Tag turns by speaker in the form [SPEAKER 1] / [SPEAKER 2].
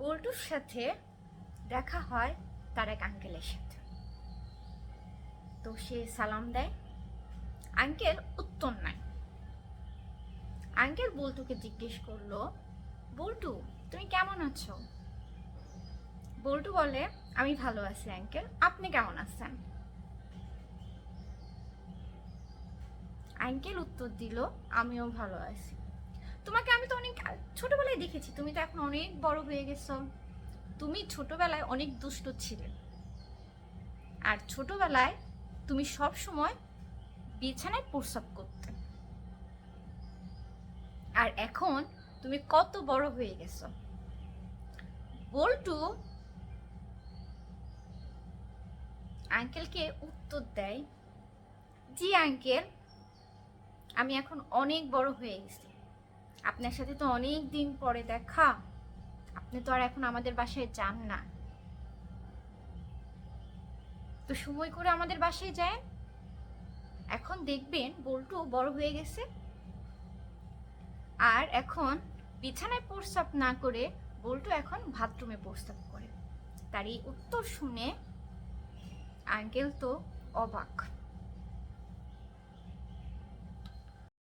[SPEAKER 1] বল্টুর সাথে দেখা হয় তার এক আঙ্কেলের সাথে। তো সে সালাম দেয়, আঙ্কেল উত্তর নাই। আঙ্কেল বল্টুকে জিজ্ঞেস করলো, বল্টু তুমি কেমন আছো? বল্টু বলে, আমি ভালো আছি আঙ্কেল, আপনি কেমন আছেন? আঙ্কেল উত্তর দিল, আমিও ভালো আছি। তোমাকে আমি তো অনেক ছোটবেলায় দেখেছি, তুমি তো এখন অনেক বড় হয়ে গেছো। তুমি ছোটবেলায় অনেক দুষ্ট ছিলে, আর ছোটবেলায় তুমি সব সময় বিছানায় প্রস্রাব করতে। আর এখন তুমি কত বড় হয়ে গেছো। বল্টু আঙ্কেলকে উত্তর দেয়, জি আঙ্কেল, আমি এখন অনেক বড় হয়ে গেছি। আপনার সাথে তো অনেক দিন পরে দেখা, আপনি তো আর এখন আমাদের বাসায় যান না। তো সময় করে আমাদের বাসায় যায়, এখন দেখবেন বল্টু বড় হয়ে গেছে। আর এখন বিছানায় প্রস্রাব না করে বল্টু এখন বাথরুমে প্রস্রাব করে। তার এই উত্তর শুনে আঙ্কেল তো অবাক।